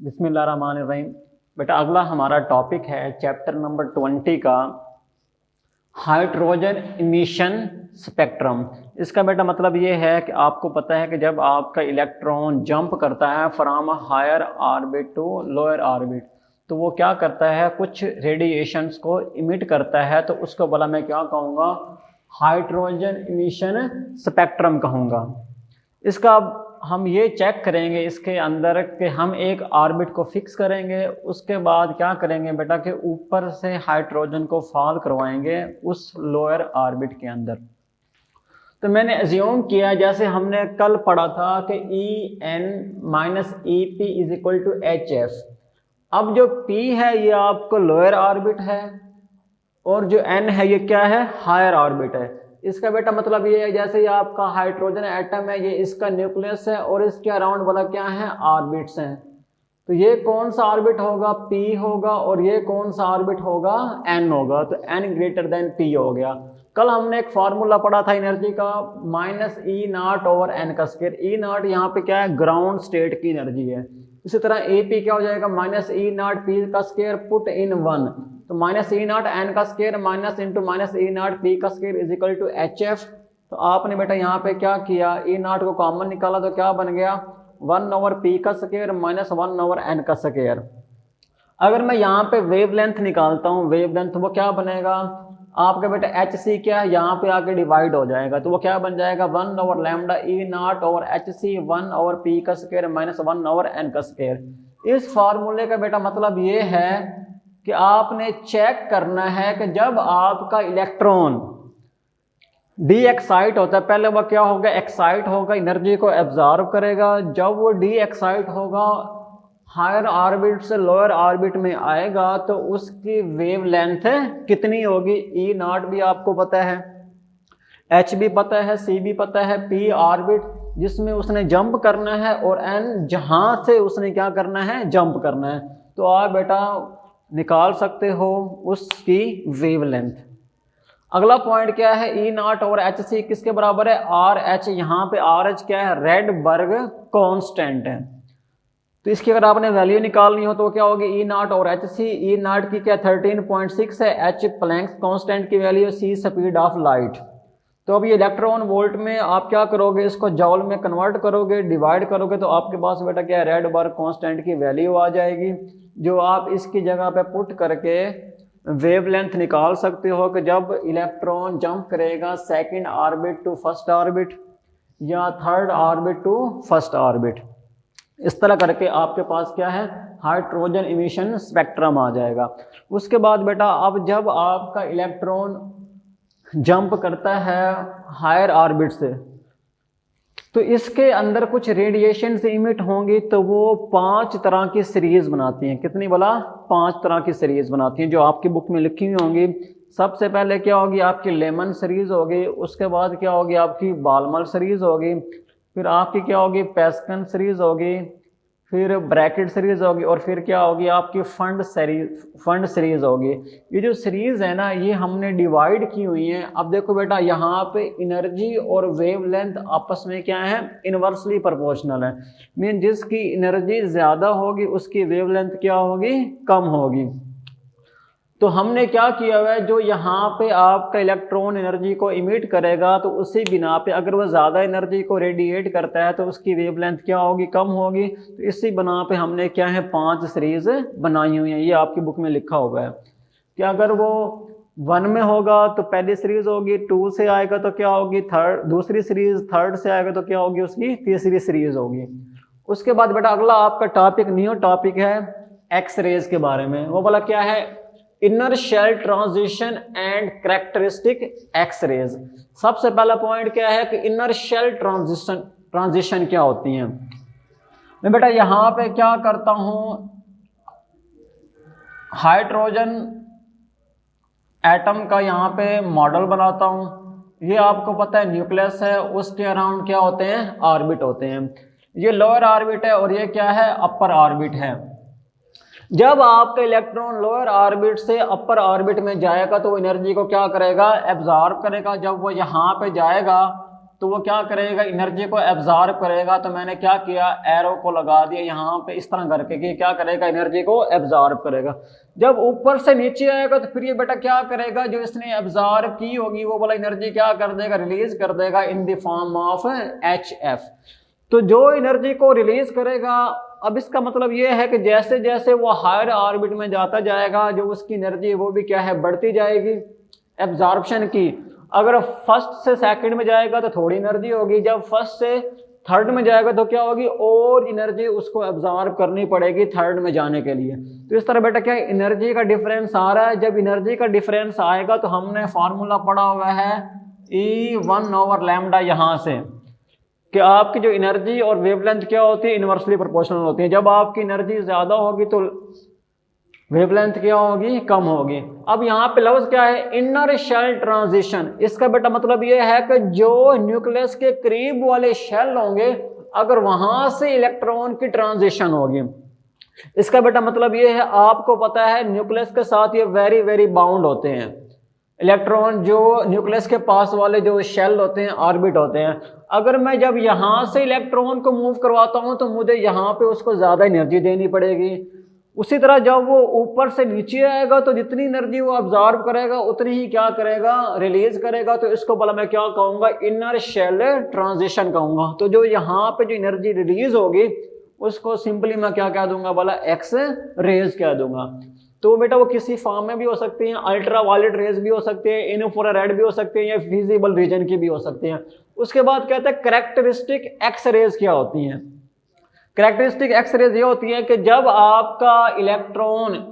बिस्मिल्लाहिर्रहमानिर्रहीम। बेटा अगला हमारा टॉपिक है चैप्टर नंबर 20 का हाइड्रोजन इमिशन स्पेक्ट्रम। इसका बेटा मतलब ये है कि आपको पता है कि जब आपका इलेक्ट्रॉन जंप करता है from higher orbit to lower orbit, तो वो क्या करता है, कुछ रेडिएशंस को इमिट करता है, तो उसको बोला मैं क्या कहूँगा, हाइड्रोजन इमिशन स्पेक्ट्रम कहूँगा। इसका हम ये चेक करेंगे इसके अंदर कि हम एक ऑर्बिट को फिक्स करेंगे, उसके बाद क्या करेंगे बेटा कि ऊपर से हाइड्रोजन को फॉल करवाएंगे उस लोअर ऑर्बिट के अंदर। तो मैंने एज्यूम किया जैसे हमने कल पढ़ा था कि En-EP is equal to HF। अब जो P है ये आपको लोअर ऑर्बिट है और जो N है ये क्या है, हायर ऑर्बिट है। इसका बेटा मतलब ये है जैसे ये आपका हाइड्रोजन एटम है, ये इसका न्यूक्लियस है और इसके अराउंड वाला क्या है, ऑर्बिट्स हैं। तो ये कौन सा ऑर्बिट होगा, P होगा, और ये कौन सा ऑर्बिट होगा, N होगा। तो N ग्रेटर देन P हो गया। कल हमने एक फार्मूला पढ़ा था एनर्जी का, -E0 ओवर N का स्क्वायर। E0 यहाँ पे क्या है, ग्राउंड स्टेट की एनर्जी है। इसी तरह AP क्या हो जाएगा, -E0 P का स्क्वायर पुट इन 1, तो -E0 N का square minus into -E0 P का square is equal to HF। तो आपने बेटा यहाँ पे क्या किया, E0 को कॉमन निकाला तो क्या बन गया, 1 ओवर P का स्क्वायर माइनस 1 ओवर N का स्क्वायर। अगर मैं यहाँ पे वेवलेंथ निकालता हूँ, वेवलेंथ वो क्या बनेगा आपका बेटा, HC क्या है, यहाँ पे आके डिवाइड हो जाएगा, तो वो क्या बन जाएगा, 1 over lambda E0 over HC 1 over P का स्क्वायर माइनस 1 ओवर N का स्क्वायर। इस फार्मूले का बेटा मतलब ये है कि आपने चेक करना है कि जब आपका इलेक्ट्रॉन डी एक्साइट होता है, पहले वह क्या होगा, एक्साइट होगा, एनर्जी को एब्जॉर्ब करेगा। जब वो डी एक्साइट होगा, हायर ऑर्बिट से लोअर ऑर्बिट में आएगा, तो उसकी वेवलेंथ कितनी होगी, E0 भी आपको पता है, H भी पता है, C भी पता है, P ऑर्बिट जिसमें उसने जंप करना है, और N जहां से उसने क्या करना है, जंप करना है। तो आप बेटा निकाल सकते हो उसकी वेवलेंथ। अगला पॉइंट क्या है, E0 और HC किसके बराबर है, RH। यहाँ पे RH क्या है, रेडबर्ग कांस्टेंट है। तो इसकी अगर आपने वैल्यू निकालनी हो तो क्या होगी, E0 और HC। E0 की क्या 13.6 है, H प्लैंक्स कांस्टेंट की value, C speed of light. तो अब ये इलेक्ट्रॉन वोल्ट में आप क्या करोगे, इसको जॉल में कन्वर्ट करोगे, डिवाइड करोगे, तो आपके पास बेटा क्या है, रेडबर्ग कांस्टेंट की वैल्यू आ जाएगी, जो आप इसकी जगह पे पुट करके वेवलेंथ निकाल सकते हो कि जब इलेक्ट्रॉन जंप करेगा second orbit to first orbit या third orbit to first orbit. इस तरह करके आपके पास क्या है, हाइड्रोजन इमिशन स्पेक्ट्रम आ जाएगा। उसके बाद बेटा अब जब आपका इलेक्ट्रॉन जंप करता है हायर ऑर्बिट से, तो इसके अंदर कुछ रेडिएशन से इमिट होंगी, तो वो 5 तरह की सीरीज बनाती हैं। कितनी बोला, 5 तरह की सीरीज बनाती हैं, जो आपकी बुक में लिखी हुई होंगी। सबसे पहले क्या होगी, आपकी लेमन सीरीज होगी, उसके बाद क्या होगी, आपकी बाल्मर सीरीज होगी, फिर आपकी क्या होगी, पेस्कन सीरीज होगी, फिर ब्रैकेट सीरीज होगी, और फिर क्या होगी आपकी फंड सीरीज होगी। ये जो सीरीज है ना, ये हमने डिवाइड की हुई है। अब देखो बेटा, यहाँ पे एनर्जी और वेवलेंथ आपस में क्या है, इनवर्सली प्रोपोर्शनल है। मीन जिसकी एनर्जी ज़्यादा होगी उसकी वेवलेंथ क्या होगी, कम होगी। तो हमने क्या किया हुआ है, जो यहाँ पे आपका इलेक्ट्रॉन एनर्जी को इमिट करेगा, तो उसी बिना पे अगर वह ज़्यादा एनर्जी को रेडिएट करता है तो उसकी वेवलेंथ क्या होगी, कम होगी। तो इसी बना पे हमने क्या है, 5 सीरीज बनाई हुई हैं। ये आपकी बुक में लिखा हुआ है कि अगर वो 1 में होगा तो पहली सीरीज होगी, 2 से आएगा तो क्या होगी, दूसरी सीरीज, 3rd से आएगा तो क्या होगी, उसकी तीसरी सीरीज होगी। उसके बाद बेटा अगला आपका टॉपिक, न्यू टॉपिक है एक्स रेज के बारे में। वो बोला क्या है, inner shell transition and characteristic X rays. सबसे पहला पॉइंट क्या है कि इनर शेल ट्रांजिशन क्या होती हैं। मैं बेटा यहां पे क्या करता हूं, हाइड्रोजन एटम का यहां पे मॉडल बनाता हूं। ये आपको पता है न्यूक्लियस है, उसके अराउंड क्या होते हैं, ऑर्बिट होते हैं। ये लोअर ऑर्बिट है और ये क्या है, अपर ऑर्बिट है। जब आपका इलेक्ट्रॉन लोअर ऑर्बिट से अपर ऑर्बिट में जाएगा तो वो एनर्जी को क्या करेगा, एब्जॉर्ब करेगा। जब वो यहाँ पे जाएगा तो वो क्या करेगा, एनर्जी को एब्जॉर्ब करेगा। तो मैंने क्या किया, एरो को लगा दिया यहाँ पे इस तरह करके कि क्या करेगा, एनर्जी को एब्जॉर्ब करेगा। जब ऊपर से नीचे आएगा तो फिर ये बेटा क्या करेगा, जो इसने एब्जॉर्ब की होगी वो वाला एनर्जी क्या कर देगा, रिलीज कर देगा इन द फॉर्म ऑफ HF। तो जो एनर्जी को रिलीज करेगा, अब इसका मतलब ये है कि जैसे जैसे वो हायर ऑर्बिट में जाता जाएगा, जो उसकी एनर्जी वो भी क्या है, बढ़ती जाएगी एब्जॉर्प्शन की। अगर फर्स्ट से सेकंड में जाएगा तो थोड़ी एनर्जी होगी, जब फर्स्ट से थर्ड में जाएगा तो क्या होगी, और एनर्जी उसको एब्जॉर्ब करनी पड़ेगी थर्ड में जाने के लिए। तो इस तरह बेटा क्या एनर्जी का डिफरेंस आ रहा है। जब एनर्जी का डिफरेंस आएगा तो हमने फार्मूला पढ़ा हुआ है E1/λ यहाँ से, कि आपकी जो एनर्जी और वेवलेंथ क्या होती है, इनवर्सली प्रोपोर्शनल होती है। जब आपकी एनर्जी ज्यादा होगी तो वेवलेंथ क्या होगी, कम होगी। अब यहाँ पे लफ्ज क्या है, इनर शेल ट्रांजिशन। इसका बेटा मतलब ये है कि जो न्यूक्लियस के करीब वाले शेल होंगे, अगर वहां से इलेक्ट्रॉन की ट्रांजिशन होगी, इसका बेटा मतलब ये है, आपको पता है न्यूक्लियस के साथ ये वेरी वेरी बाउंड होते हैं इलेक्ट्रॉन, जो न्यूक्लियस के पास वाले जो शेल होते हैं, ऑर्बिट होते हैं। अगर मैं जब यहाँ से इलेक्ट्रॉन को मूव करवाता हूँ तो मुझे यहाँ पे उसको ज्यादा एनर्जी देनी पड़ेगी। उसी तरह जब वो ऊपर से नीचे आएगा तो जितनी एनर्जी वो अब्जॉर्ब करेगा उतनी ही क्या करेगा, रिलीज करेगा। तो इसको बोला मैं क्या कहूँगा, इनर शेल ट्रांजिशन कहूँगा। तो जो यहाँ पे जो एनर्जी रिलीज होगी उसको सिंपली मैं क्या कह दूंगा, बोला एक्स रेज कह दूंगा। तो बेटा वो किसी फॉर्म में भी हो सकती हैं, अल्ट्रा वायलेट रेज भी हो सकते हैं, इन्फ्रारेड भी हो सकते हैं, या विजिबल रीजन की भी हो सकती हैं। उसके बाद कहते हैं कैरेक्टरिस्टिक एक्स रेज क्या होती हैं। कैरेक्टरिस्टिक एक्स रेज ये होती है कि जब आपका इलेक्ट्रॉन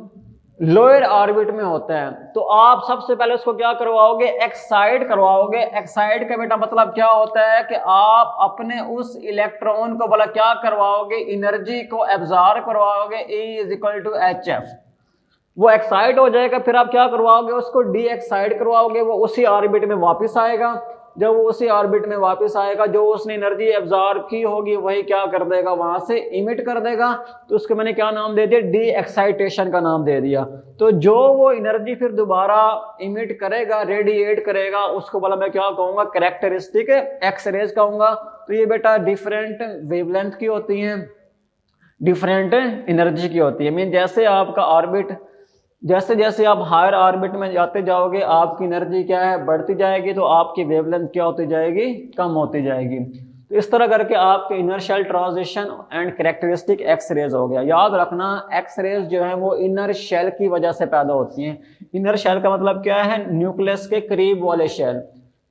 लोअर ऑर्बिट में होता है तो आप सबसे पहले उसको क्या करवाओगे, एक्साइड करवाओगे। एक्साइड का बेटा मतलब क्या होता है कि आप अपने उस इलेक्ट्रॉन को बोला क्या करवाओगे, एनर्जी को एब्जॉर्ब करवाओगे, E=HF। वो एक्साइड हो जाएगा, फिर आप क्या करवाओगे, उसको डी एक्साइड करवाओगे, वो उसी ऑर्बिट में वापस आएगा। जब वो उसी ऑर्बिट में वापस आएगा, जो उसने एनर्जी एब्जॉर्ब की होगी वही क्या कर देगा, वहां से इमिट कर देगा। तो उसको मैंने क्या नाम दे दिया, डी एक्साइटेशन का नाम दे दिया। तो जो वो एनर्जी फिर दोबारा इमिट करेगा, रेडिएट करेगा, उसको बोला मैं क्या कहूंगा, कैरेक्टरिस्टिक एक्स रेज कहूंगा। तो ये बेटा डिफरेंट वेवलेंथ की होती हैं, डिफरेंट एनर्जी की होती है। मीन जैसे आपका ऑर्बिट, जैसे जैसे आप हायर ऑर्बिट में जाते जाओगे आपकी एनर्जी क्या है, बढ़ती जाएगी, तो आपकी वेवलेंथ क्या होती जाएगी, कम होती जाएगी। तो इस तरह करके आपके inner shell transition and characteristic X rays हो गया। याद रखना एक्स रेज जो है वो इनर शेल की वजह से पैदा होती हैं। इनर शेल का मतलब क्या है, न्यूक्लियस के करीब वाले शेल।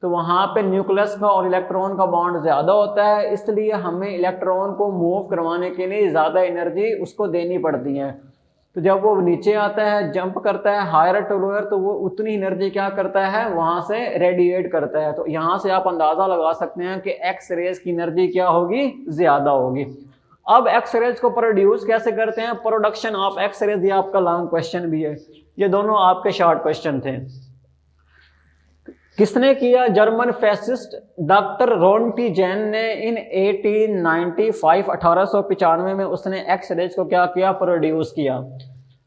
तो वहां पे न्यूक्लियस का और इलेक्ट्रॉन का बॉन्ड ज्यादा होता है, इसलिए हमें इलेक्ट्रॉन को मूव करवाने के लिए ज्यादा एनर्जी उसको देनी पड़ती है। तो जब वो नीचे आता है, जंप करता है हायर टू लोअर, तो वो उतनी एनर्जी क्या करता है, वहां से रेडिएट करता है। तो यहाँ से आप अंदाजा लगा सकते हैं कि एक्स रेज की एनर्जी क्या होगी, ज्यादा होगी। अब एक्स रेज को प्रोड्यूस कैसे करते हैं, प्रोडक्शन ऑफ एक्स रेज, ये आपका लॉन्ग क्वेश्चन भी है। ये दोनों आपके शॉर्ट क्वेश्चन थे। किसने किया, जर्मन फेसिस्ट डॉक्टर रोन्टिजेन ने इन 1895 में उसने एक्स रेज को क्या किया, प्रोड्यूस किया।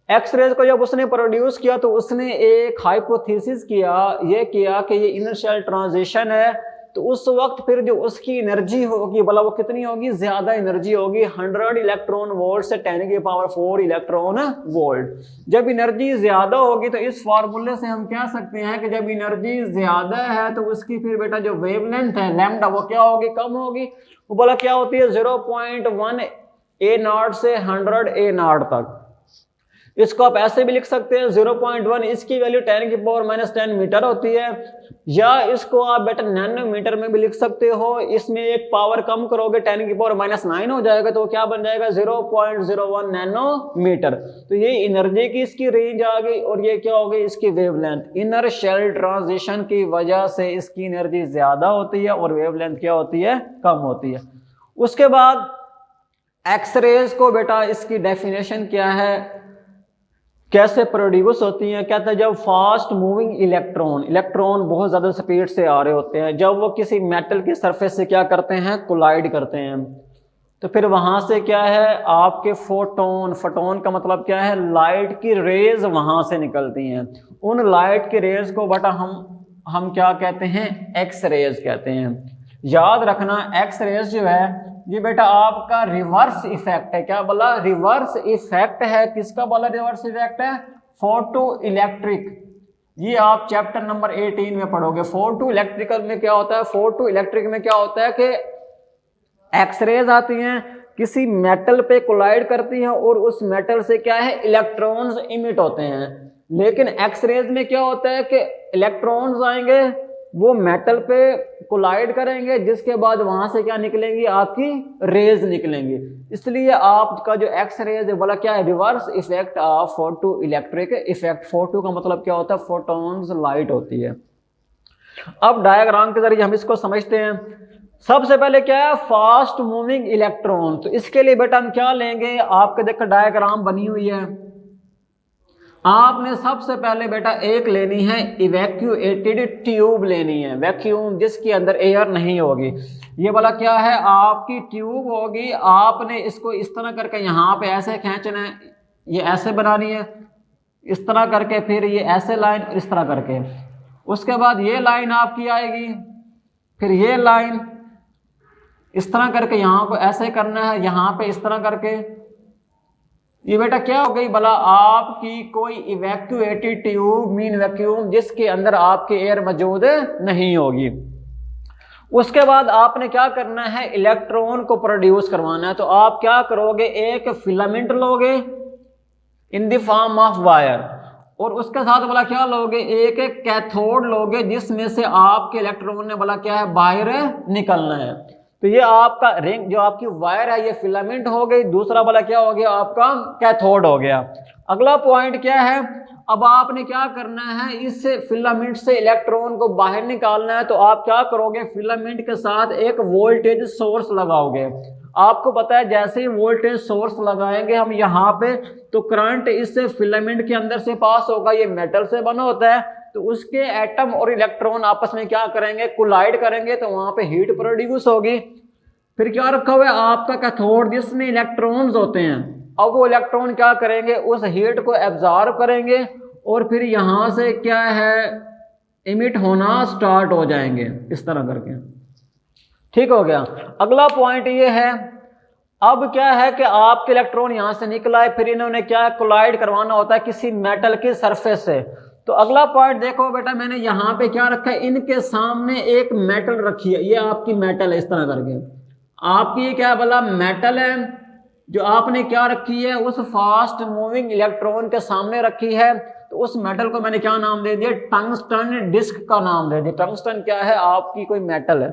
एक्स रेज को जब उसने प्रोड्यूस किया तो उसने एक हाइपोथेसिस किया, ये किया कि ये इनर शेल ट्रांजिशन है। तो उस वक्त फिर जो उसकी एनर्जी होगी, बोला वो कितनी होगी, ज्यादा एनर्जी होगी, 100 इलेक्ट्रॉन वोल्ट से 10⁴ इलेक्ट्रॉन वोल्ट। जब एनर्जी ज्यादा होगी तो इस फार्मूले से हम कह सकते हैं कि जब एनर्जी ज्यादा है तो उसकी फिर बेटा जो वेवलेंथ है लैम्डा, वो क्या होगी, कम होगी। वो बोला क्या होती है, 0.1 A0 से 100 A0 तक। इसको आप ऐसे भी लिख सकते हैं 0.1, इसकी वैल्यू 10⁻⁻10 मीटर होती है, या इसको आप बेटा नैनोमीटर में भी लिख सकते हो। इसमें एक पावर कम करोगे 10⁻⁹ हो जाएगा, तो क्या बन जाएगा 0.01 नैनोमीटर। तो ये एनर्जी की इसकी रेंज आ गई, और ये क्या हो गई, इसकी वेवलेंथ। इनर शेल ट्रांजिशन की वजह से इसकी एनर्जी ज्यादा होती है और वेवलेंथ क्या होती है, कम होती है। उसके बाद एक्स रेज को बेटा इसकी डेफिनेशन क्या है, कैसे प्रोड्यूस होती हैं। कहते हैं जब फास्ट मूविंग इलेक्ट्रॉन बहुत ज्यादा स्पीड से आ रहे होते हैं, जब वो किसी मेटल की सरफेस से क्या करते हैं, कोलाइड करते हैं, तो फिर वहां से क्या है, आपके फोटोन का मतलब क्या है, लाइट की रेज वहां से निकलती हैं। उन लाइट की रेज को बेटा हम क्या कहते हैं, एक्स रेज कहते हैं। याद रखना एक्स रेज जो है ये बेटा आपका रिवर्स इफेक्ट है। क्या बोला? रिवर्स इफेक्ट है। किसका बोला रिवर्स इफेक्ट है? Photo electric. ये आप चैप्टर नंबर 18 में पढ़ोगे। फोटो इलेक्ट्रिकल में क्या होता है? फोटो इलेक्ट्रिक में क्या होता है कि एक्सरेज आती हैं, किसी मेटल पे कोलाइड करती हैं और उस मेटल से क्या है इलेक्ट्रॉन्स इमिट होते हैं। लेकिन एक्सरेज में क्या होता है कि इलेक्ट्रॉन्स आएंगे, वो मेटल पे कोलाइड करेंगे, जिसके बाद वहां से क्या निकलेंगी? आपकी रेज निकलेंगी। इसलिए आपका जो एक्स रेज है बोला क्या है? Reverse effect of photo electric effect. Photo का मतलब क्या होता है? फोटॉन्स, लाइट होती है। अब डायग्राम के जरिए हम इसको समझते हैं। सबसे पहले क्या है? Fast moving electron. तो इसके लिए बेटा हम क्या लेंगे? आपके देखो डायग्राम बनी हुई है। आपने सबसे पहले बेटा एक लेनी है इवैक्यूएटेड ट्यूब लेनी है, वैक्यूम जिसके अंदर एयर नहीं होगी। ये वाला क्या है? आपकी ट्यूब होगी। आपने इसको इस तरह करके यहाँ पे ऐसे खींचना है, ये ऐसे बनानी है, इस तरह करके, फिर ये ऐसे लाइन, इस तरह करके। उसके बाद ये लाइन आपकी आएगी, फिर ये लाइन इस तरह करके यहाँ को ऐसे करना है, यहाँ पे इस तरह करके। ये बेटा क्या हो गई? भला आपकी कोई इवैक्यूएटेड ट्यूब मीन वैक्यूम जिसके अंदर आपके एयर मौजूद नहीं होगी। उसके बाद आपने क्या करना है? इलेक्ट्रॉन को प्रोड्यूस करवाना है। तो आप क्या करोगे? एक फिलामेंट लोगे इन द फॉर्म ऑफ वायर, और उसके साथ बोला क्या लोगे? एक कैथोड लोगे जिसमें से आपके इलेक्ट्रॉन ने बोला क्या है? बाहर निकलना है। तो ये आपका रिंग जो आपकी वायर है ये फिलामेंट हो गई। दूसरा वाला क्या हो गया? आपका कैथोड हो गया। अगला पॉइंट क्या है? अब आपने क्या करना है? इस फिलामेंट से इलेक्ट्रॉन को बाहर निकालना है। तो आप क्या करोगे? फिलामेंट के साथ एक वोल्टेज सोर्स लगाओगे। आपको पता है जैसे ही वोल्टेज सोर्स लगाएंगे हम यहाँ पे, तो करंट इस फिलामेंट के अंदर से पास होगा। ये मेटल से बना होता है, तो उसके एटम और इलेक्ट्रॉन आपस में क्या करेंगे? कोलाइड करेंगे, तो वहां पे हीट प्रोड्यूस होगी। फिर क्या रखा हुआ है? आपका कैथोड जिसमें इलेक्ट्रॉन्स होते हैं। अब वो इलेक्ट्रॉन क्या करेंगे? उस हीट को एब्जॉर्ब करेंगे और फिर यहां से क्या है? इमिट होना स्टार्ट हो जाएंगे इस तरह करके। ठीक हो गया। अगला पॉइंट ये है, अब क्या है कि आपके इलेक्ट्रॉन यहां से निकला है, फिर इन्होंने क्या कोलाइड करवाना होता है किसी मेटल की सरफेस से। तो अगला पॉइंट देखो बेटा, मैंने यहाँ पे क्या रखा है? इनके सामने एक मेटल रखी है। ये आपकी मेटल है इस तरह करके। आपकी ये क्या बोला? मेटल है जो आपने क्या रखी है? उस फास्ट मूविंग इलेक्ट्रॉन के सामने रखी है। तो उस मेटल को मैंने क्या नाम दे दिया? टंगस्टन डिस्क का नाम दे दिया। टंगस्टन क्या है? आपकी कोई मेटल है,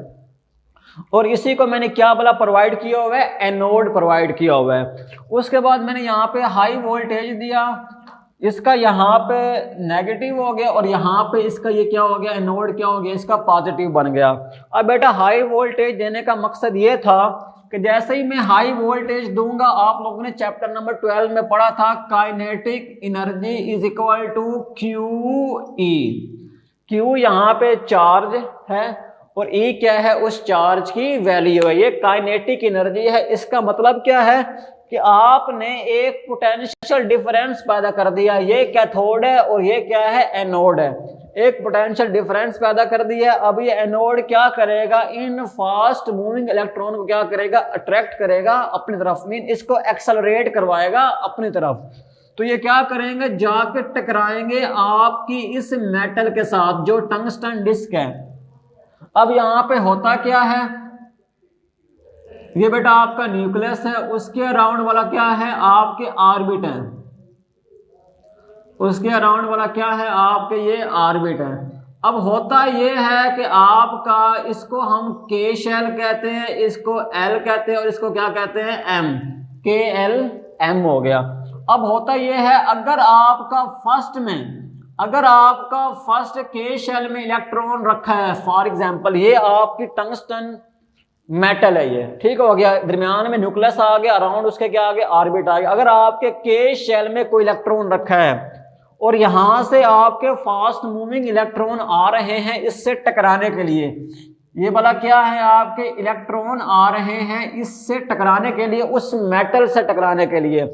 और इसी को मैंने क्या बोला? प्रोवाइड किया हुआ है, एनोड प्रोवाइड किया हुआ है। उसके बाद मैंने यहाँ पे हाई वोल्टेज दिया, इसका यहाँ पे नेगेटिव हो गया, और यहाँ पे इसका ये क्या हो गया? एनोड क्या हो गया? इसका पॉजिटिव बन गया। अब बेटा हाई वोल्टेज देने का मकसद ये था कि जैसे ही मैं हाई वोल्टेज दूंगा, आप लोगों ने चैप्टर नंबर 12 में पढ़ा था, kinetic energy is equal to Q E. Q यहाँ पे चार्ज है और ई क्या है? उस चार्ज की वैल्यू है। ये काइनेटिक एनर्जी है। इसका मतलब क्या है कि आपने एक पोटेंशियल डिफरेंस पैदा कर दिया। ये कैथोड है और ये क्या है? एनोड है। एक पोटेंशियल डिफरेंस पैदा कर दिया। अब ये एनोड क्या करेगा? इन फास्ट मूविंग इलेक्ट्रॉन को क्या करेगा? अट्रैक्ट करेगा अपनी तरफ, मीन इसको एक्सेलरेट करवाएगा अपनी तरफ। तो ये क्या करेंगे? जाके टकराएंगे आपकी इस मेटल के साथ जो टंगस्टन डिस्क है। अब यहाँ पे होता क्या है? ये बेटा आपका न्यूक्लियस है, उसके अराउंड वाला क्या है? आपके ऑर्बिट है। उसके अराउंड वाला क्या है? आपके ये ऑर्बिट है। अब होता ये है कि आपका इसको हम के शेल कहते हैं, इसको एल कहते हैं, और इसको क्या कहते हैं? एम। के एल एम हो गया। अब होता ये है, अगर आपका फर्स्ट के शेल में इलेक्ट्रॉन रखा है, फॉर एग्जांपल ये आपकी टंगस्टन मेटल है, ये ठीक हो गया, दरमियान में न्यूक्लियस आ गया, अराउंड उसके क्या आ गया? ऑर्बिट आ गया। अगर आपके के शेल में कोई इलेक्ट्रॉन रखा है और यहां से आपके फास्ट मूविंग इलेक्ट्रॉन आ रहे हैं इससे टकराने के लिए, ये वाला क्या है? आपके इलेक्ट्रॉन आ रहे हैं इससे टकराने के लिए, उस मेटल से टकराने के लिए।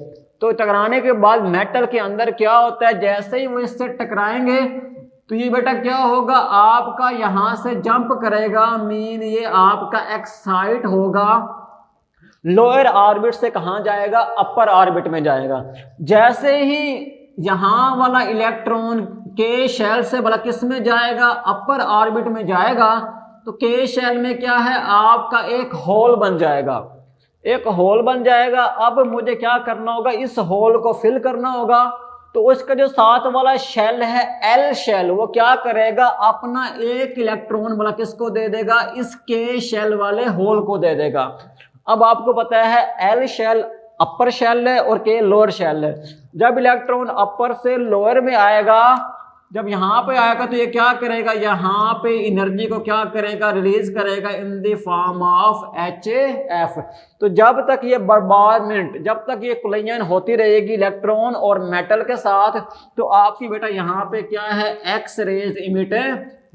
तो टकराने के बाद मेटल के अंदर क्या होता है? जैसे ही वो इससे टकराएंगे, तो ये बेटा क्या होगा, आपका यहां से जंप करेगा, मीन ये आपका एक्साइट होगा, लोअर ऑर्बिट से कहां जाएगा, अपर ऑर्बिट में जाएगा। जैसे ही यहां वाला इलेक्ट्रॉन के शेल से भला किस में जाएगा, अपर ऑर्बिट में जाएगा, तो के शेल में क्या है, आपका एक होल बन जाएगा, एक होल बन जाएगा। अब मुझे क्या करना होगा, इस होल को फिल करना होगा। तो उसका जो साथ वाला शेल है एल शेल, वो क्या करेगा, अपना एक इलेक्ट्रॉन वाला किसको दे देगा, इस के शेल वाले होल को दे देगा। अब आपको पता है एल शेल अपर शेल है और के लोअर शेल है। जब इलेक्ट्रॉन अपर से लोअर में आएगा, जब यहाँ पे आएगा तो ये क्या करेगा, यहाँ पे एनर्जी को क्या करेगा, रिलीज करेगा इन द फॉर्म ऑफ HF। तो जब तक ये बॉम्बार्डमेंट, जब तक ये कोलिजन होती रहेगी इलेक्ट्रॉन और मेटल के साथ, तो आपकी बेटा यहाँ पे क्या है, एक्स रेज इमिट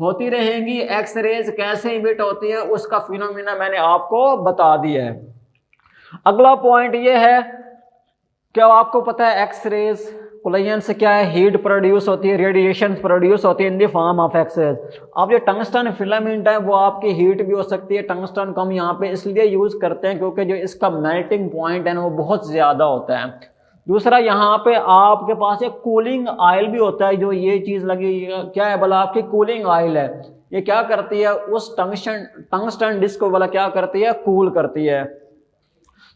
होती रहेंगी। एक्स रेज कैसे इमिट होती है उसका फिनोमिना मैंने आपको बता दिया है। अगला पॉइंट ये है, क्या आपको पता है एक्स रेज कोलिजन से क्या है, हीट प्रोड्यूस होती है, रेडिएशन प्रोड्यूस होती है in the form of X rays. अब जो टंगस्टन फिलामेंट है वो आपकी हीट भी हो सकती है। टंगस्टन को हम यहाँ पे इसलिए यूज करते हैं क्योंकि जो इसका मेल्टिंग पॉइंट है ना वो बहुत ज्यादा होता है। दूसरा यहाँ पे आपके पास एक कूलिंग ऑयल भी होता है, जो ये चीज लगी क्या है बोला, आपकी कूलिंग ऑयल है। ये क्या करती है, उस टंगस्टन डिस्क को बोला क्या करती है, कूल करती है।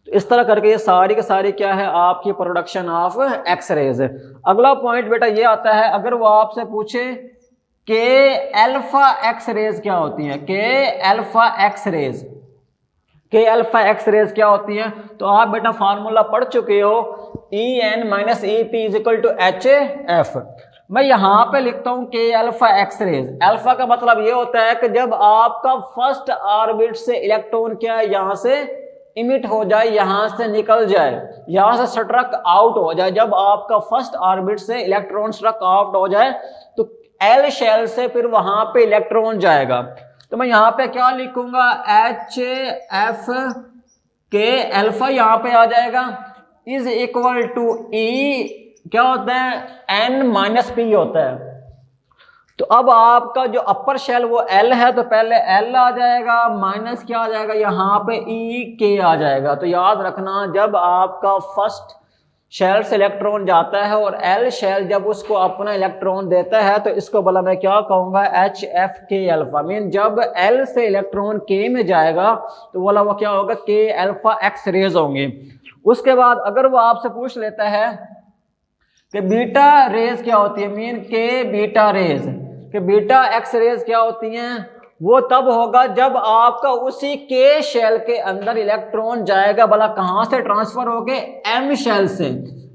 तो इस तरह करके ये सारी की सारी क्या है, आपकी प्रोडक्शन ऑफ एक्स रेज है। अगला पॉइंट बेटा ये आता है, अगर वो आपसे पूछे के अल्फा एक्स रेज क्या होती है, के अल्फा एक्स रेज, के अल्फा एक्स रेज क्या होती है, तो आप बेटा फार्मूला पढ़ चुके हो, En minus EP is equal to HF। मैं यहां पे लिखता हूं के अल्फा एक्स रेज। अल्फा का मतलब ये होता है कि जब आपका फर्स्ट ऑर्बिट से इलेक्ट्रॉन क्या है, यहां से इमिट हो जाए, यहां से निकल जाए, यहां से स्ट्रक आउट हो जाए। जब आपका फर्स्ट ऑर्बिट से इलेक्ट्रॉन स्ट्रक आउट हो जाए तो एल शेल से फिर वहां पे इलेक्ट्रॉन जाएगा। तो मैं यहां पे क्या लिखूंगा, HF के अल्फा यहां पे आ जाएगा इज इक्वल टू E क्या होता है, N माइनस P होता है। तो अब आपका जो अपर शेल वो L है, तो पहले L आ जाएगा, माइनस क्या आ जाएगा, यहाँ पे EK आ जाएगा। तो याद रखना, जब आपका फर्स्ट शेल से इलेक्ट्रॉन जाता है और L शेल जब उसको अपना इलेक्ट्रॉन देता है, तो इसको बोला मैं क्या कहूंगा, HFK अल्फा। मीन जब L से इलेक्ट्रॉन K में जाएगा तो बोला वो क्या होगा, K अल्फा एक्स रेज होंगे। उसके बाद अगर वो आपसे पूछ लेता है कि बीटा रेज क्या होती है, मीन के बीटा रेज, कि बीटा एक्स रेज क्या होती हैं, वो तब होगा जब आपका उसी के शेल के अंदर इलेक्ट्रॉन जाएगा, भला कहां से ट्रांसफर होके, एम शेल से।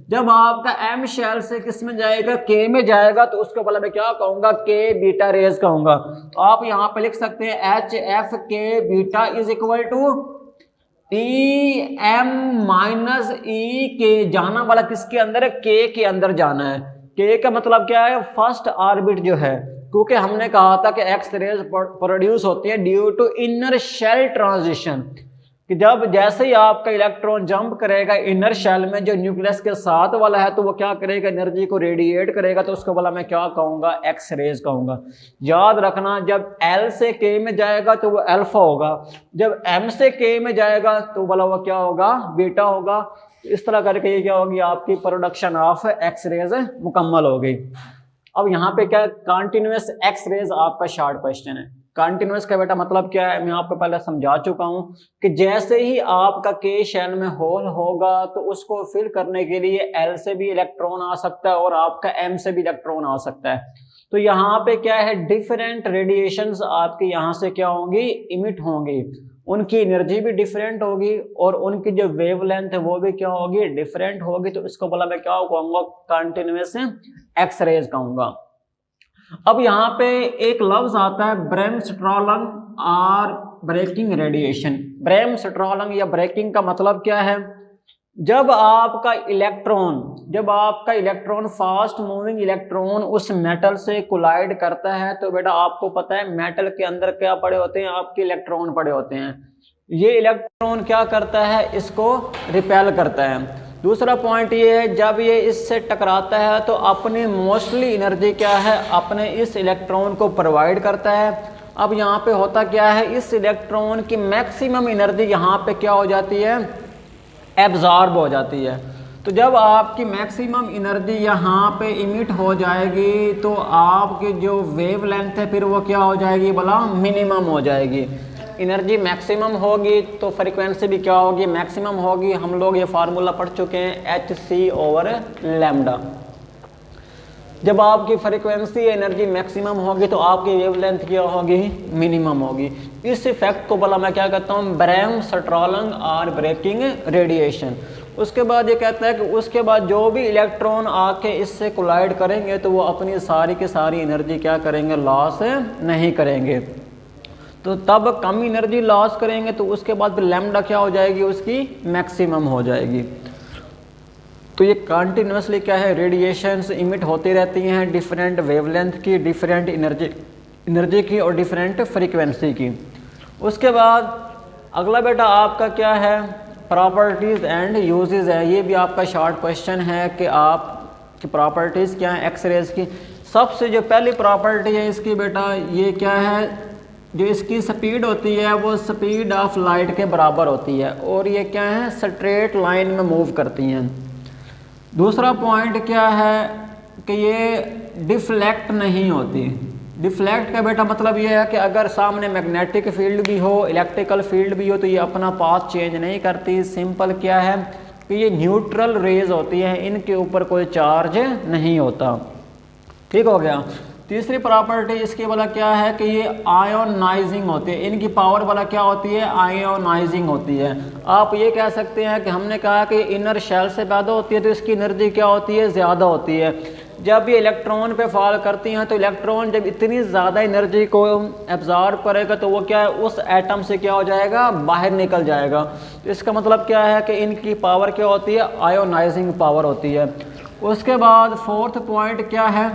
जब आपका एम शेल से किस में जाएगा, के में जाएगा, तो उसको भला मैं क्या कहूंगा, के बीटा रेज कहूंगा। तो आप यहां पे लिख सकते हैं HFK beta is equal to EM minus E K, जाना वाला किसके अंदर है, के के अंदर जाना है। के का मतलब क्या है, फर्स्ट ऑर्बिट जो है, क्योंकि हमने कहा था कि एक्स रेज प्रोड्यूस होती है due to inner shell transition, कि जब जैसे ही आपका इलेक्ट्रॉन जंप करेगा इनर शेल में जो न्यूक्लियस के साथ वाला है, तो वो क्या करेगा, एनर्जी को रेडिएट करेगा। तो उसको बोला मैं क्या कहूंगा, एक्स रेज कहूंगा। याद रखना, जब L से K में जाएगा तो वो अल्फा होगा, जब M से K में जाएगा तो बोला वो क्या होगा, बीटा होगा। इस तरह करके ये क्या होगी, आपकी प्रोडक्शन ऑफ एक्स रेज मुकम्मल हो गई। अब यहाँ पे क्या, कंटिन्यूअस एक्स रेज आपका शॉर्ट क्वेश्चन है। कंटिन्यूअस का बेटा मतलब क्या है, मैं आपको पहले समझा चुका हूं कि जैसे ही आपका के शेल में होल होगा तो उसको फिल करने के लिए L से भी इलेक्ट्रॉन आ सकता है और आपका M से भी इलेक्ट्रॉन आ सकता है। तो यहाँ पे क्या है, डिफरेंट रेडिएशंस आपके यहाँ से क्या होंगी, इमिट होंगी, उनकी एनर्जी भी डिफरेंट होगी और उनकी जो वेवलेंथ है वो भी क्या होगी, डिफरेंट होगी। तो इसको बोला मैं क्या कहूंगा, कंटिन्यूअस एक्स रेज कहूंगा। अब यहाँ पे एक लफ्ज आता है ब्रेमस्ट्रॉलंग और ब्रेकिंग रेडिएशन। ब्रेमस्ट्रॉलंग या ब्रेकिंग का मतलब क्या है, जब आपका इलेक्ट्रॉन फास्ट मूविंग इलेक्ट्रॉन उस मेटल से कोलाइड करता है, तो बेटा आपको पता है मेटल के अंदर क्या पड़े होते हैं, आपके इलेक्ट्रॉन पड़े होते हैं। ये इलेक्ट्रॉन क्या करता है, इसको रिपेल करता है। दूसरा पॉइंट ये है, जब ये इससे टकराता है तो अपनी मोस्टली एनर्जी क्या है, अपने इस इलेक्ट्रॉन को प्रोवाइड करता है। अब यहाँ पे होता क्या है, इस इलेक्ट्रॉन की मैक्सिमम एनर्जी यहाँ पे क्या हो जाती है, एब्जॉर्ब हो जाती है। तो जब आपकी मैक्सिमम एनर्जी यहाँ पे इमिट हो जाएगी तो आपकी जो वेव लेंथ है फिर वो क्या हो जाएगी, बोला मिनिमम हो जाएगी। एनर्जी मैक्सिमम होगी तो फ्रीक्वेंसी भी क्या होगी, मैक्सिमम होगी। हम लोग ये फार्मूला पढ़ चुके हैं, hc/λ। जब आपकी फ्रीक्वेंसी एनर्जी मैक्सिमम होगी तो आपकी वेवलेंथ क्या होगी, मिनिमम होगी। इस इफेक्ट को बोला मैं क्या कहता हूँ, ब्रैम-स्ट्रॉलंग और ब्रेकिंग रेडिएशन। उसके बाद ये कहता है कि उसके बाद जो भी इलेक्ट्रॉन आके इससे कोलाइड करेंगे तो वो अपनी सारी की सारी एनर्जी क्या करेंगे, लॉस नहीं करेंगे। तो तब कम एनर्जी लॉस करेंगे तो उसके बाद फिर लैम्डा क्या हो जाएगी, उसकी मैक्सिमम हो जाएगी। तो ये कंटिन्यूसली क्या है, रेडिएशंस इमिट होती रहती हैं डिफरेंट वेवलेंथ की, डिफरेंट एनर्जी की और डिफरेंट फ्रीक्वेंसी की। उसके बाद अगला बेटा आपका क्या है, प्रॉपर्टीज़ एंड यूजेस है। ये भी आपका शॉर्ट क्वेश्चन है कि आपकी प्रॉपर्टीज़ क्या है एक्सरेज की। सबसे जो पहली प्रॉपर्टी है इसकी बेटा, ये क्या है, जो इसकी स्पीड होती है वो स्पीड ऑफ लाइट के बराबर होती है और ये क्या है, स्ट्रेट लाइन में मूव करती हैं। दूसरा पॉइंट क्या है कि ये डिफ्लेक्ट नहीं होती। डिफ्लेक्ट का बेटा मतलब ये है कि अगर सामने मैग्नेटिक फील्ड भी हो, इलेक्ट्रिकल फील्ड भी हो, तो ये अपना पाथ चेंज नहीं करती। सिंपल क्या है कि ये न्यूट्रल रेज होती है, इनके ऊपर कोई चार्ज नहीं होता। ठीक हो गया। तीसरी प्रॉपर्टी इसकी वाला क्या है कि ये आयोनाइजिंग होती है, इनकी पावर वाला क्या होती है, आयोनाइजिंग होती है। आप ये कह सकते हैं कि हमने कहा कि इनर शेल से पैदा होती है तो इसकी एनर्जी क्या होती है, ज़्यादा होती है। जब ये इलेक्ट्रॉन पे फॉल करती हैं तो इलेक्ट्रॉन जब इतनी ज़्यादा एनर्जी को एब्जॉर्ब करेगा तो वो क्या है, उस एटम से क्या हो जाएगा, बाहर निकल जाएगा। तो इसका मतलब क्या है कि इनकी पावर क्या होती है, आयोनाइजिंग पावर होती है। उसके बाद फोर्थ पॉइंट क्या है,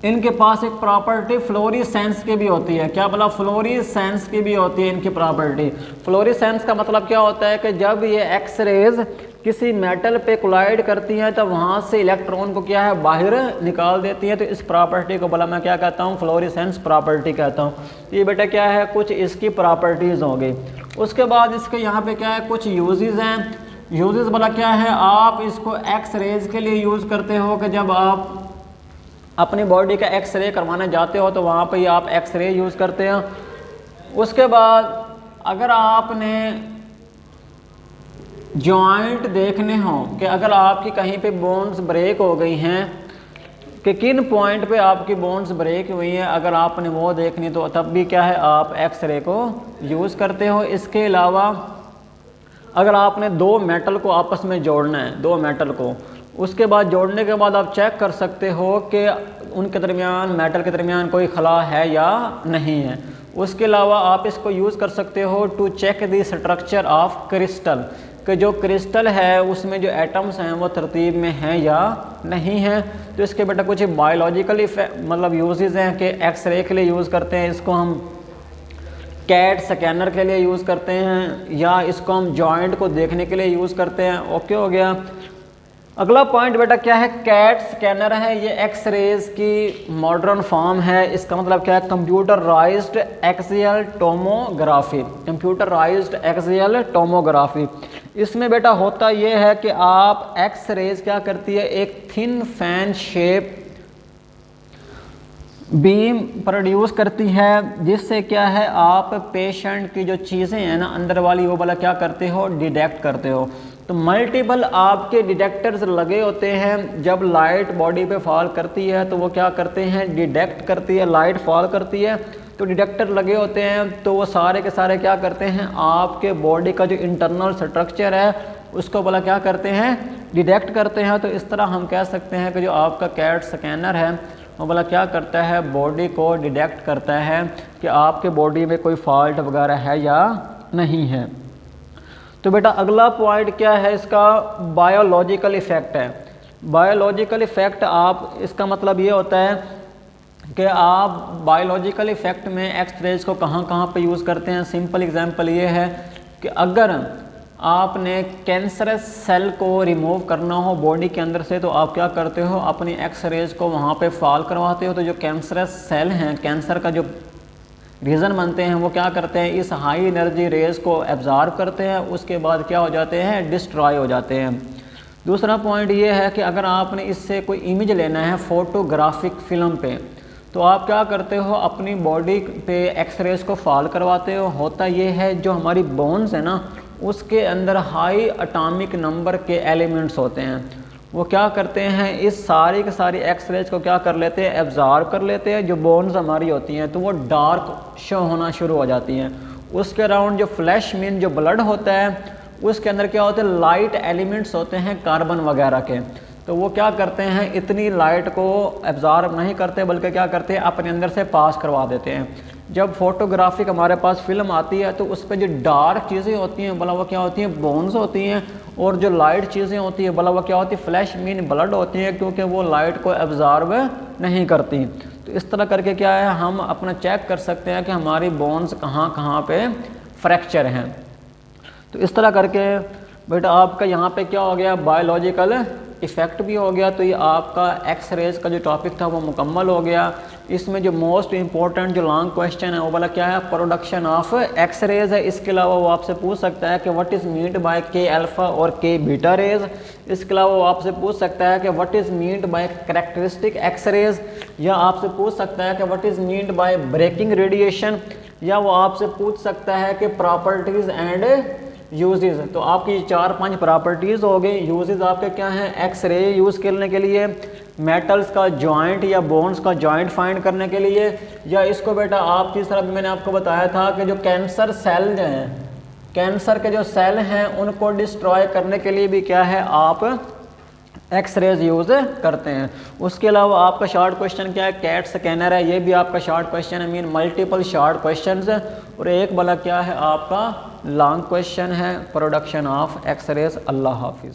इनके पास एक प्रॉपर्टी फ्लोरिसेंस की भी होती है। क्या बोला, फ्लोरिसेंस की भी होती है इनकी प्रॉपर्टी। फ्लोरिसेंस का मतलब क्या होता है कि जब ये एक्स रेज किसी मेटल पे कोलाइड करती हैं तो वहाँ से इलेक्ट्रॉन को क्या है, बाहर निकाल देती हैं। तो इस प्रॉपर्टी को बोला मैं क्या कहता हूँ, फ्लोरिसेंस प्रॉपर्टी कहता हूँ। ये बेटा क्या है, कुछ इसकी प्रॉपर्टीज़ होंगी। उसके बाद इसके यहाँ पे क्या है, कुछ यूजेस हैं। यूजेस बोला क्या है, आप इसको एक्स रेज के लिए यूज़ करते हो कि जब आप अपनी बॉडी का एक्सरे करवाने जाते हो तो वहाँ पे आप एक्सरे यूज़ करते हैं। उसके बाद अगर आपने जॉइंट देखने हो कि अगर आपकी कहीं पे बोन्स ब्रेक हो गई हैं कि किन पॉइंट पे आपकी बोन्स ब्रेक हुई हैं, अगर आपने वो देखनी तो तब भी क्या है, आप एक्सरे को यूज़ करते हो। इसके अलावा अगर आपने दो मेटल को आपस में जोड़ना है, दो मेटल को, उसके बाद जोड़ने के बाद आप चेक कर सकते हो कि उनके दरमियान, मेटल के दरमियान कोई खला है या नहीं है। उसके अलावा आप इसको यूज़ कर सकते हो to check the structure of crystal, कि जो क्रिस्टल है उसमें जो एटम्स हैं वो तरतीब में हैं या नहीं हैं। तो इसके बेटा कुछ बायोलॉजिकल मतलब यूजेस हैं कि एक्सरे के लिए यूज़ करते हैं, इसको हम कैट स्कैनर के लिए यूज़ करते हैं, या इसको हम जॉइंट को देखने के लिए यूज़ करते हैं। ओके हो गया। अगला पॉइंट बेटा क्या है, कैट स्कैनर है। ये एक्स रेज की मॉडर्न फॉर्म है। इसका मतलब क्या है, computerised axial tomography. Computerised axial tomography. इसमें बेटा होता ये है कि आप एक्स रेज क्या करती है, एक thin fan shape beam produce करती है, जिससे क्या है, आप पेशेंट की जो चीज़ें हैं ना अंदर वाली, वो वाला क्या करते हो, डिटेक्ट करते हो। तो मल्टीपल आपके डिटेक्टर्स लगे होते हैं। जब लाइट बॉडी पे फॉल करती है तो वो क्या करते हैं, डिटेक्ट करती है। लाइट फॉल करती है तो डिटेक्टर लगे होते हैं, तो वो सारे के सारे क्या करते हैं, आपके बॉडी का जो इंटरनल स्ट्रक्चर है उसको बोला क्या करते हैं, डिटेक्ट करते हैं। तो इस तरह हम कह सकते हैं कि जो आपका कैट स्कैनर है वो बोला क्या करता है, बॉडी को डिटेक्ट करता है कि आपके बॉडी में कोई फॉल्ट वगैरह है या नहीं है। तो बेटा अगला पॉइंट क्या है, इसका बायोलॉजिकल इफ़ेक्ट है। बायोलॉजिकल इफ़ेक्ट आप, इसका मतलब ये होता है कि आप बायोलॉजिकल इफ़ेक्ट में एक्स रेज को कहाँ कहाँ पे यूज़ करते हैं। सिंपल एग्जांपल ये है कि अगर आपने कैंसरस सेल को रिमूव करना हो बॉडी के अंदर से, तो आप क्या करते हो, अपनी एक्सरेज को वहाँ पे फॉल करवाते हो। तो जो कैंसरस सेल हैं, कैंसर का जो रीज़न बनते हैं, वो क्या करते हैं, इस हाई एनर्जी रेज को एब्जॉर्ब करते हैं, उसके बाद क्या हो जाते हैं, डिस्ट्रॉय हो जाते हैं। दूसरा पॉइंट ये है कि अगर आपने इससे कोई इमेज लेना है फोटोग्राफिक फिल्म पे, तो आप क्या करते हो, अपनी बॉडी पे एक्सरेज को फॉल करवाते हो। होता ये है जो हमारी बोन्स है ना, उसके अंदर हाई एटॉमिक नंबर के एलिमेंट्स होते हैं, वो क्या करते हैं, इस सारी की सारी एक्सरेज को क्या कर लेते हैं, एब्जॉर्ब कर लेते हैं। जो बोन्स हमारी होती हैं तो वो डार्क शो होना शुरू हो जाती हैं। उसके अराउंड जो फ्लैश मीन जो ब्लड होता है, उसके अंदर क्या होते हैं, लाइट एलिमेंट्स होते हैं कार्बन वगैरह के। तो वो क्या करते हैं, इतनी लाइट को एब्जॉर्ब नहीं करते, बल्कि क्या करते हैं, अपने अंदर से पास करवा देते हैं। जब फोटोग्राफिक हमारे पास फिल्म आती है तो उस पर जो डार्क चीज़ें होती हैं, भला वो क्या होती हैं, बोन्स होती हैं, और जो लाइट चीज़ें होती हैं, भला वो क्या होती है, फ्लैश मीन ब्लड होती हैं, क्योंकि वो लाइट को एब्जॉर्ब नहीं करती। तो इस तरह करके क्या है, हम अपना चेक कर सकते हैं कि हमारी बोन्स कहाँ कहाँ पे फ्रैक्चर हैं। तो इस तरह करके बेटा आपका यहाँ पे क्या हो गया, बायोलॉजिकल इफ़ेक्ट भी हो गया। तो ये आपका एक्सरेज का जो टॉपिक था वो मुकम्मल हो गया। इसमें जो मोस्ट इम्पोर्टेंट जो लॉन्ग क्वेश्चन है वो वाला क्या है, प्रोडक्शन ऑफ एक्सरेज है। इसके अलावा वो आपसे पूछ सकता है कि व्हाट इज़ मीन्ड बाय के अल्फ़ा और के बीटा रेज। इसके अलावा वो आपसे पूछ सकता है कि what is meant by characteristic X rays, या आपसे पूछ सकता है कि what is meant by braking radiation, या वो आपसे पूछ सकता है कि प्रॉपर्टीज़ एंड यूजेज। तो आपकी 4-5 प्रॉपर्टीज़ हो गई। यूजेज आपके क्या हैं, एक्सरे यूज़ करने के लिए, मेटल्स का जॉइंट या बोन्स का जॉइंट फाइंड करने के लिए, या इसको बेटा आप तीसरा भी मैंने आपको बताया था कि जो कैंसर सेल जो हैं, कैंसर के जो सेल हैं उनको डिस्ट्रॉय करने के लिए भी क्या है, आप एक्सरेज यूज़ करते हैं। उसके अलावा आपका शॉर्ट क्वेश्चन क्या है, कैट स्कैनर है, ये भी आपका शॉर्ट क्वेश्चन है, मीन मल्टीपल शॉर्ट क्वेश्चंस है। और एक वाला क्या है आपका लॉन्ग क्वेश्चन है, प्रोडक्शन ऑफ एक्सरेज। अल्लाह हाफिज़।